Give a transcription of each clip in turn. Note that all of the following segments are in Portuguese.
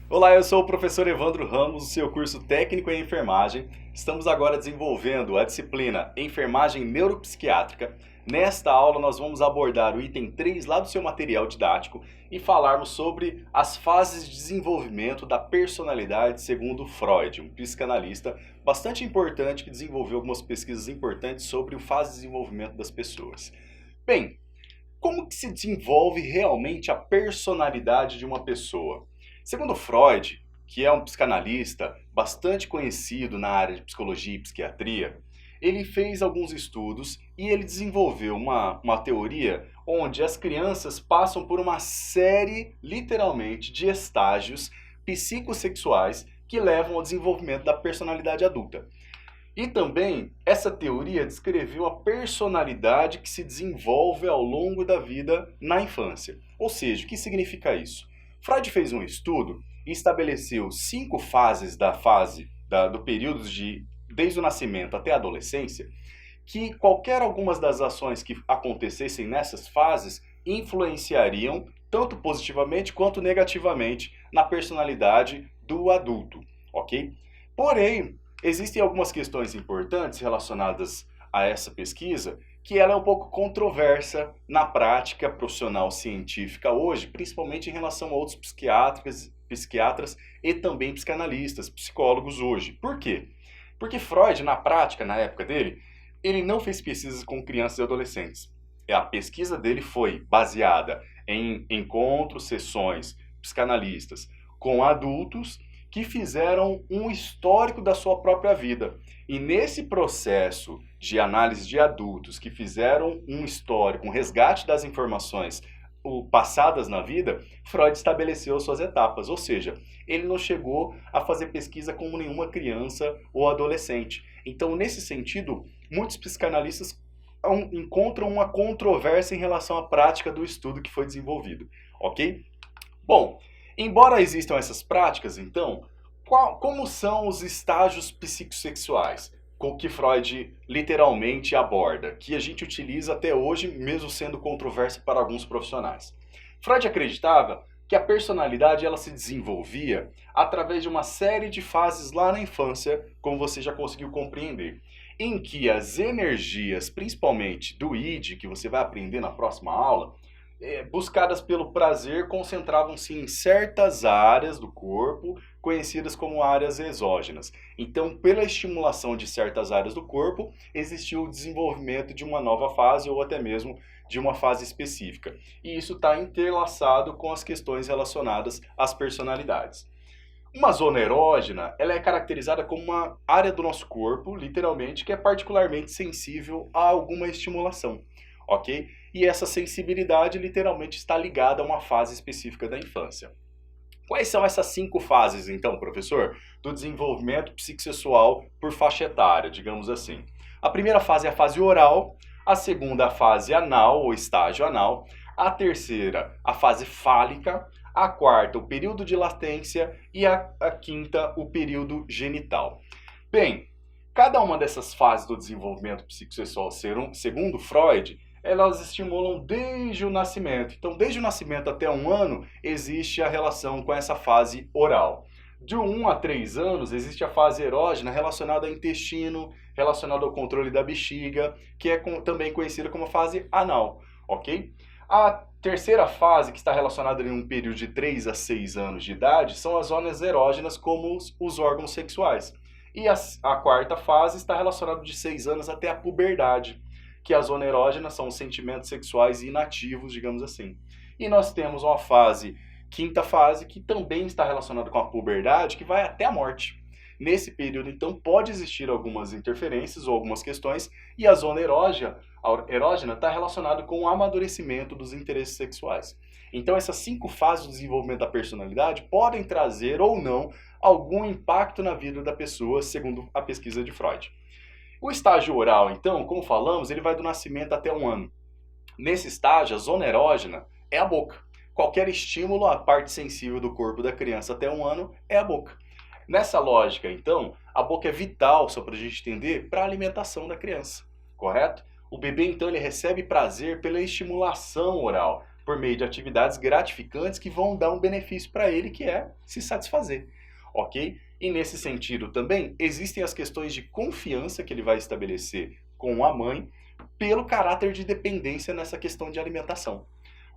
Olá, eu sou o professor Evandro Ramos, do seu curso técnico em enfermagem. Estamos agora desenvolvendo a disciplina Enfermagem Neuropsiquiátrica. Nesta aula nós vamos abordar o item 3 lá do seu material didático e falarmos sobre as fases de desenvolvimento da personalidade segundo Freud, um psicanalista bastante importante que desenvolveu algumas pesquisas importantes sobre o fase de desenvolvimento das pessoas. Bem, como que se desenvolve realmente a personalidade de uma pessoa? Segundo Freud, que é um psicanalista bastante conhecido na área de psicologia e psiquiatria, ele fez alguns estudos e ele desenvolveu uma teoria onde as crianças passam por uma série, literalmente, de estágios psicossexuais que levam ao desenvolvimento da personalidade adulta. E também, essa teoria descreveu a personalidade que se desenvolve ao longo da vida na infância. Ou seja, o que significa isso? Freud fez um estudo e estabeleceu 5 fases do período desde o nascimento até a adolescência, que qualquer algumas das ações que acontecessem nessas fases influenciariam tanto positivamente quanto negativamente na personalidade do adulto, ok? Porém, existem algumas questões importantes relacionadas a essa pesquisa que ela é um pouco controversa na prática profissional científica hoje, principalmente em relação a outros psiquiatras e também psicanalistas, psicólogos hoje. Por quê? Porque Freud, na prática, na época dele, ele não fez pesquisas com crianças e adolescentes. A pesquisa dele foi baseada em encontros, sessões psicanalistas com adultos que fizeram um histórico da sua própria vida. E nesse processo de análise de adultos que fizeram um histórico, um resgate das informações passadas na vida, Freud estabeleceu suas etapas, ou seja, ele não chegou a fazer pesquisa como nenhuma criança ou adolescente. Então, nesse sentido, muitos psicanalistas encontram uma controvérsia em relação à prática do estudo que foi desenvolvido, ok? Bom, embora existam essas práticas, então, como são os estágios psicossexuais que Freud literalmente aborda, que a gente utiliza até hoje, mesmo sendo controverso para alguns profissionais? Freud acreditava que a personalidade ela se desenvolvia através de uma série de fases lá na infância, como você já conseguiu compreender, em que as energias, principalmente do id, que você vai aprender na próxima aula, buscadas pelo prazer, concentravam-se em certas áreas do corpo, conhecidas como áreas exógenas. Então, pela estimulação de certas áreas do corpo, existiu o desenvolvimento de uma nova fase ou até mesmo de uma fase específica. E isso está interlaçado com as questões relacionadas às personalidades. Uma zona erógena, ela é caracterizada como uma área do nosso corpo, literalmente, que é particularmente sensível a alguma estimulação, ok? E essa sensibilidade literalmente está ligada a uma fase específica da infância. Quais são essas 5 fases, então, professor, do desenvolvimento psicossexual por faixa etária, digamos assim? A primeira fase é a fase oral, a segunda a fase anal, ou estágio anal, a terceira a fase fálica, a quarta o período de latência e a quinta o período genital. Bem, cada uma dessas fases do desenvolvimento psicossexual, segundo Freud, elas estimulam desde o nascimento. Então, desde o nascimento até 1 ano, existe a relação com essa fase oral. De 1 a 3 anos, existe a fase erógena relacionada ao intestino, relacionada ao controle da bexiga, que é também conhecida como fase anal, ok? A terceira fase, que está relacionada em um período de 3 a 6 anos de idade, são as zonas erógenas, como os órgãos sexuais. E a quarta fase está relacionada de 6 anos até a puberdade, que a zona erógena são os sentimentos sexuais inativos, digamos assim. E nós temos uma quinta fase, que também está relacionada com a puberdade, que vai até a morte. Nesse período, então, pode existir algumas interferências ou algumas questões, e a zona erógena está relacionada com o amadurecimento dos interesses sexuais. Então, essas 5 fases do desenvolvimento da personalidade podem trazer ou não algum impacto na vida da pessoa, segundo a pesquisa de Freud. O estágio oral, então, como falamos, ele vai do nascimento até 1 ano. Nesse estágio, a zona erógena é a boca. qualquer estímulo, a parte sensível do corpo da criança até 1 ano é a boca. Nessa lógica, então, a boca é vital, só para a gente entender, para a alimentação da criança, correto? O bebê, então, ele recebe prazer pela estimulação oral, por meio de atividades gratificantes que vão dar um benefício para ele, que é se satisfazer, ok? E nesse sentido também, existem as questões de confiança que ele vai estabelecer com a mãe, pelo caráter de dependência nessa questão de alimentação.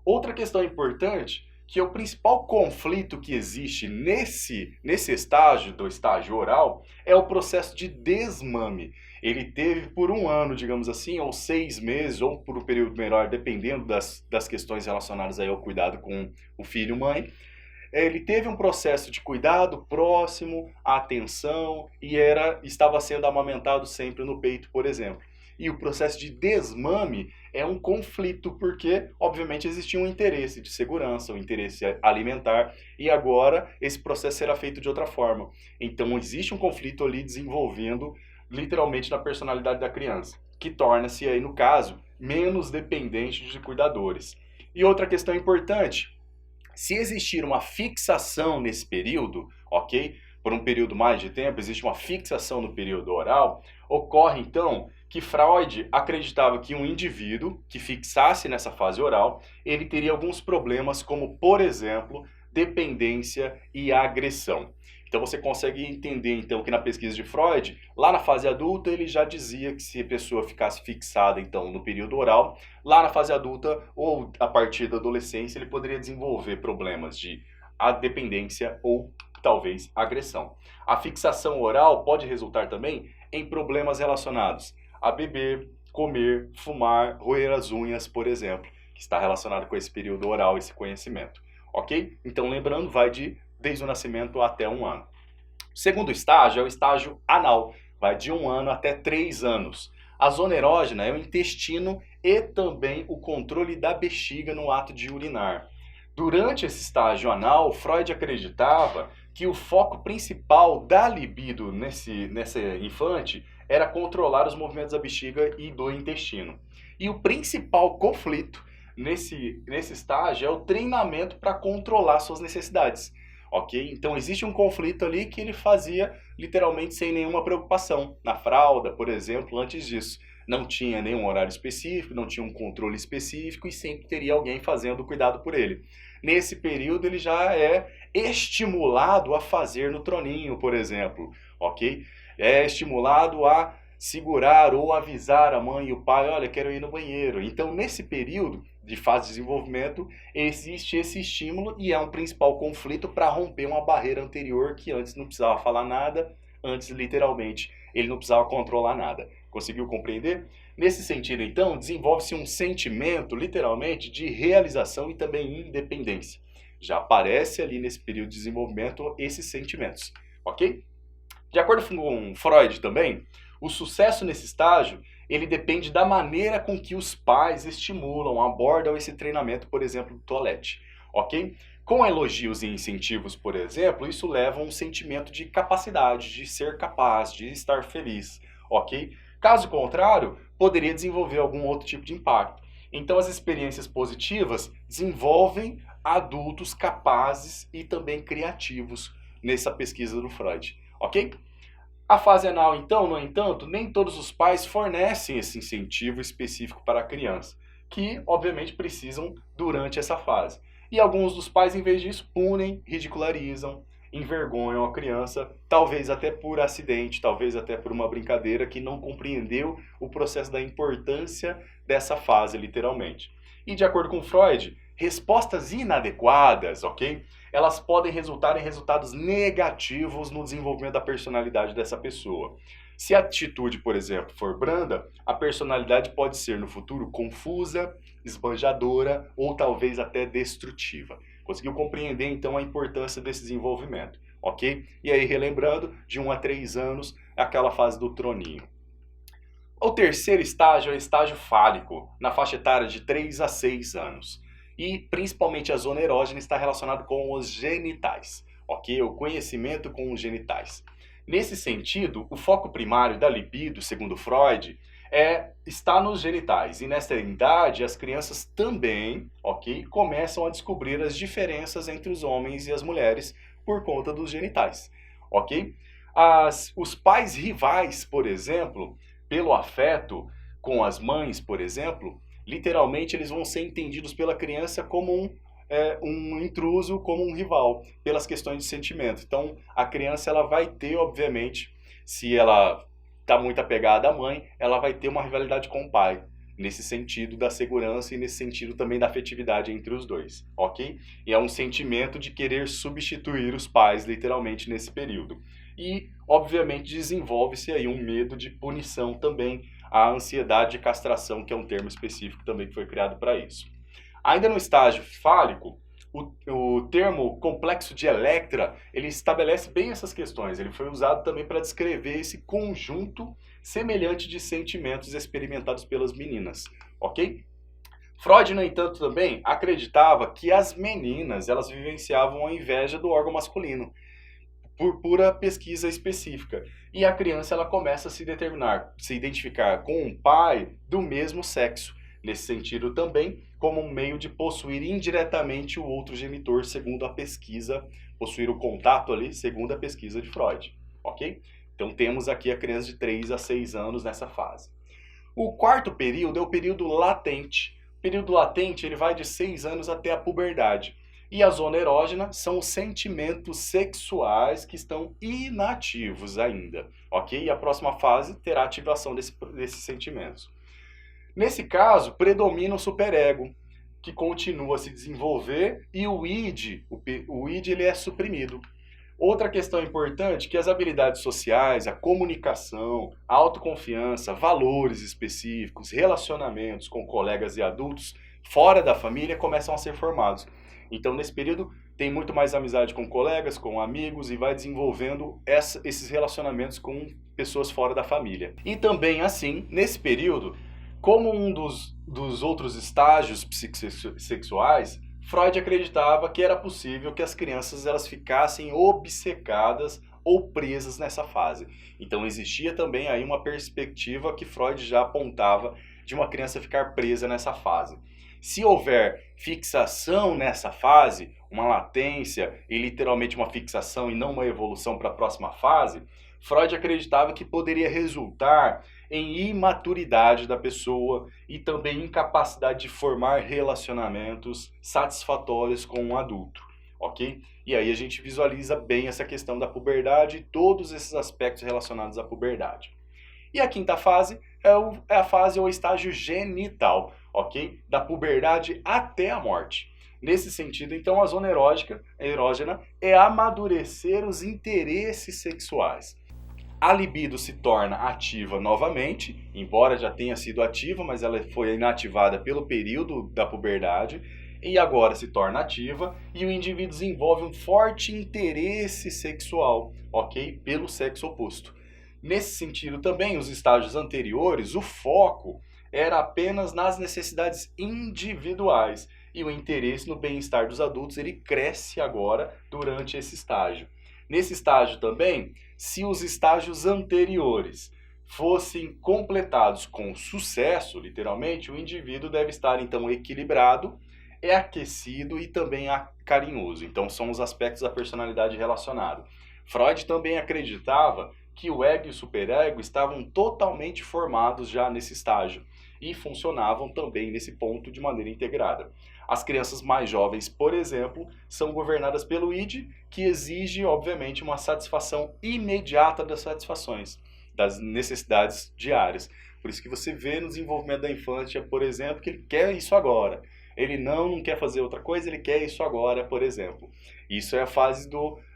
Outra questão importante, que é o principal conflito que existe nesse estágio, do estágio oral, é o processo de desmame. Ele teve por 1 ano, digamos assim, ou 6 meses, ou por um período menor, dependendo das questões relacionadas aí ao cuidado com o filho e mãe. Ele teve um processo de cuidado próximo, atenção, e estava sendo amamentado sempre no peito, por exemplo. E o processo de desmame é um conflito, porque, obviamente, existia um interesse de segurança, um interesse alimentar, e agora esse processo será feito de outra forma. Então, existe um conflito ali desenvolvendo, literalmente, na personalidade da criança, que torna-se, aí, no caso, menos dependente de cuidadores. E outra questão importante, se existir uma fixação nesse período, ok? Por um período mais de tempo, existe uma fixação no período oral, ocorre, então, que Freud acreditava que um indivíduo que fixasse nessa fase oral, ele teria alguns problemas como, por exemplo, dependência e agressão. Então você consegue entender então que na pesquisa de Freud, lá na fase adulta, ele já dizia que se a pessoa ficasse fixada então no período oral, lá na fase adulta ou a partir da adolescência, ele poderia desenvolver problemas de dependência ou talvez agressão. A fixação oral pode resultar também em problemas relacionados a beber, comer, fumar, roer as unhas, por exemplo, que está relacionado com esse período oral, esse conhecimento, ok? Então, lembrando, vai desde o nascimento até 1 ano. O segundo estágio é o estágio anal, vai de 1 ano até 3 anos. A zona erógena é o intestino e também o controle da bexiga no ato de urinar. Durante esse estágio anal, Freud acreditava que o foco principal da libido nesse infante era controlar os movimentos da bexiga e do intestino. E o principal conflito nesse estágio é o treinamento para controlar suas necessidades, ok? Então existe um conflito ali que ele fazia literalmente sem nenhuma preocupação. Na fralda, por exemplo, antes disso, não tinha nenhum horário específico, não tinha um controle específico e sempre teria alguém fazendo o cuidado por ele. Nesse período ele já é estimulado a fazer no troninho, por exemplo, ok? É estimulado a segurar ou avisar a mãe e o pai, olha, quero ir no banheiro. Então, nesse período de fase de desenvolvimento, existe esse estímulo e é um principal conflito para romper uma barreira anterior que antes não precisava falar nada, antes, literalmente, ele não precisava controlar nada. Conseguiu compreender? Nesse sentido, então, desenvolve-se um sentimento, literalmente, de realização e também independência. Já aparece ali nesse período de desenvolvimento esses sentimentos, ok? De acordo com Freud também, o sucesso nesse estágio, ele depende da maneira com que os pais estimulam, abordam esse treinamento, por exemplo, do toalete, ok? Com elogios e incentivos, por exemplo, isso leva a um sentimento de capacidade, de ser capaz, de estar feliz, ok? Caso contrário, poderia desenvolver algum outro tipo de impacto. Então, as experiências positivas desenvolvem adultos capazes e também criativos nessa pesquisa do Freud, ok? A fase anal, então, no entanto, nem todos os pais fornecem esse incentivo específico para a criança, que, obviamente, precisam durante essa fase. E alguns dos pais, em vez disso, punem, ridicularizam, envergonham a criança, talvez até por acidente, talvez até por uma brincadeira que não compreendeu o processo da importância dessa fase, literalmente. E de acordo com Freud, respostas inadequadas, ok? Elas podem resultar em resultados negativos no desenvolvimento da personalidade dessa pessoa. Se a atitude, por exemplo, for branda, a personalidade pode ser no futuro confusa, esbanjadora ou talvez até destrutiva. Conseguiu compreender então a importância desse desenvolvimento, ok? E aí, relembrando, de 1 a 3 anos, aquela fase do troninho. O terceiro estágio é o estágio fálico, na faixa etária de 3 a 6 anos. E principalmente a zona erógena está relacionada com os genitais, ok? O conhecimento com os genitais. Nesse sentido, o foco primário da libido, segundo Freud, está nos genitais. E nessa idade, as crianças também, ok, começam a descobrir as diferenças entre os homens e as mulheres por conta dos genitais, ok? Os pais rivais, por exemplo, pelo afeto com as mães, por exemplo, literalmente eles vão ser entendidos pela criança como um intruso, como um rival, pelas questões de sentimento. Então, a criança ela vai ter, obviamente, se ela está muito apegada à mãe, ela vai ter uma rivalidade com o pai, nesse sentido da segurança e nesse sentido também da afetividade entre os dois, ok? E é um sentimento de querer substituir os pais, literalmente, nesse período. E, obviamente, desenvolve-se aí um medo de punição também, a ansiedade de castração, que é um termo específico também que foi criado para isso. Ainda no estágio fálico, o termo complexo de Electra, ele estabelece bem essas questões. Ele foi usado também para descrever esse conjunto semelhante de sentimentos experimentados pelas meninas, ok? Freud, no entanto, também acreditava que as meninas elas vivenciavam a inveja do órgão masculino, por pura pesquisa específica. E a criança ela começa a se identificar com um pai do mesmo sexo, nesse sentido também, como um meio de possuir indiretamente o outro genitor, segundo a pesquisa, possuir o contato ali, segundo a pesquisa de Freud, ok? Então temos aqui a criança de 3 a 6 anos nessa fase. O quarto período é o período latente. O período latente ele vai de 6 anos até a puberdade. E a zona erógena são os sentimentos sexuais que estão inativos ainda, ok? E a próxima fase terá ativação desses sentimentos. Nesse caso, predomina o superego, que continua a se desenvolver, e o id ele é suprimido. Outra questão importante é que as habilidades sociais, a comunicação, a autoconfiança, valores específicos, relacionamentos com colegas e adultos fora da família começam a ser formados. Então, nesse período, tem muito mais amizade com colegas, com amigos e vai desenvolvendo esses relacionamentos com pessoas fora da família. E também, assim, nesse período, como um dos outros estágios psicossexuais, Freud acreditava que era possível que as crianças elas ficassem obcecadas ou presas nessa fase. Então existia também aí uma perspectiva que Freud já apontava de uma criança ficar presa nessa fase. Se houver fixação nessa fase, uma latência e literalmente uma fixação e não uma evolução para a próxima fase, Freud acreditava que poderia resultar em imaturidade da pessoa e também incapacidade de formar relacionamentos satisfatórios com um adulto, ok? E aí a gente visualiza bem essa questão da puberdade e todos esses aspectos relacionados à puberdade. E a quinta fase é a fase ou estágio genital, ok? Da puberdade até a morte. Nesse sentido, então, a zona erógena é amadurecer os interesses sexuais. A libido se torna ativa novamente, embora já tenha sido ativa, mas ela foi inativada pelo período da puberdade, e agora se torna ativa, e o indivíduo desenvolve um forte interesse sexual, ok? Pelo sexo oposto. Nesse sentido também, os estágios anteriores, o foco era apenas nas necessidades individuais, e o interesse no bem-estar dos adultos, ele cresce agora durante esse estágio. Nesse estágio também, se os estágios anteriores fossem completados com sucesso, literalmente, o indivíduo deve estar então equilibrado, aquecido e também carinhoso. Então são os aspectos da personalidade relacionados. Freud também acreditava que o ego e o superego estavam totalmente formados já nesse estágio e funcionavam também nesse ponto de maneira integrada. As crianças mais jovens, por exemplo, são governadas pelo id, que exige, obviamente, uma satisfação imediata das satisfações, das necessidades diárias. Por isso que você vê no desenvolvimento da infância, por exemplo, que ele quer isso agora. Ele não quer fazer outra coisa, ele quer isso agora, por exemplo. Isso é a fase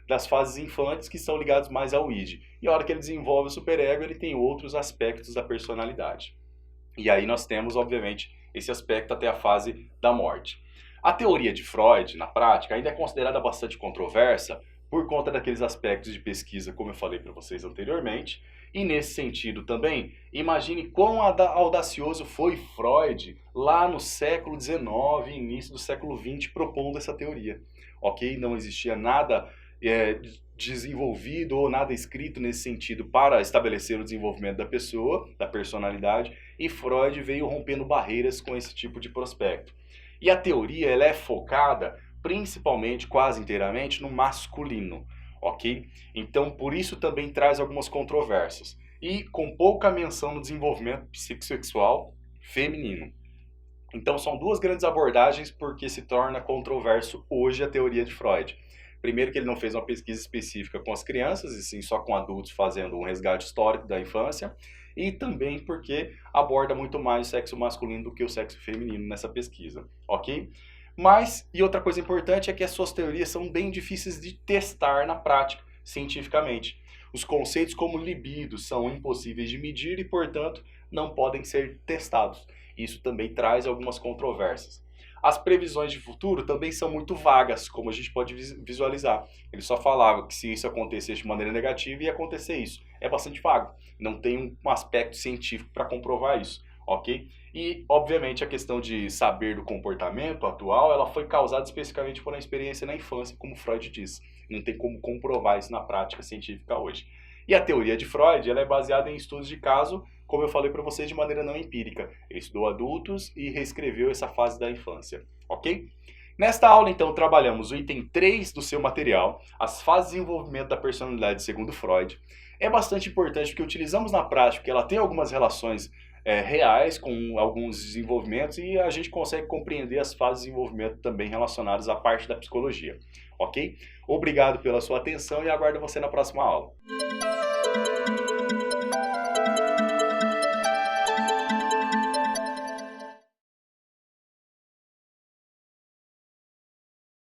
das fases infantes que são ligadas mais ao id. E a hora que ele desenvolve o superego, ele tem outros aspectos da personalidade. E aí nós temos, obviamente, esse aspecto até a fase da morte. A teoria de Freud, na prática, ainda é considerada bastante controversa por conta daqueles aspectos de pesquisa, como eu falei para vocês anteriormente. E nesse sentido também, imagine quão audacioso foi Freud lá no século XIX, início do século XX, propondo essa teoria. Ok? Não existia nada desenvolvido ou nada escrito nesse sentido para estabelecer o desenvolvimento da pessoa, da personalidade, e Freud veio rompendo barreiras com esse tipo de prospecto. E a teoria ela é focada principalmente, quase inteiramente, no masculino, ok? Então, por isso também traz algumas controvérsias. E com pouca menção no desenvolvimento psicossexual feminino. Então, são duas grandes abordagens porque se torna controverso hoje a teoria de Freud. Primeiro que ele não fez uma pesquisa específica com as crianças, e sim só com adultos fazendo um resgate histórico da infância, e também porque aborda muito mais o sexo masculino do que o sexo feminino nessa pesquisa, ok? Mas, e outra coisa importante é que as suas teorias são bem difíceis de testar na prática, cientificamente. Os conceitos como libido são impossíveis de medir e, portanto, não podem ser testados. Isso também traz algumas controvérsias. As previsões de futuro também são muito vagas, como a gente pode visualizar. Ele só falava que se isso acontecesse de maneira negativa, ia acontecer isso. É bastante vago. Não tem um aspecto científico para comprovar isso, ok? E, obviamente, a questão de saber do comportamento atual, ela foi causada especificamente por uma experiência na infância, como Freud diz. Não tem como comprovar isso na prática científica hoje. E a teoria de Freud, ela é baseada em estudos de caso, como eu falei para vocês, de maneira não empírica. Ele estudou adultos e reescreveu essa fase da infância, ok? Nesta aula, então, trabalhamos o item 3 do seu material, as fases de desenvolvimento da personalidade segundo Freud. É bastante importante porque utilizamos na prática, que ela tem algumas relações reais com alguns desenvolvimentos e a gente consegue compreender as fases de desenvolvimento também relacionadas à parte da psicologia, ok? Obrigado pela sua atenção e aguardo você na próxima aula.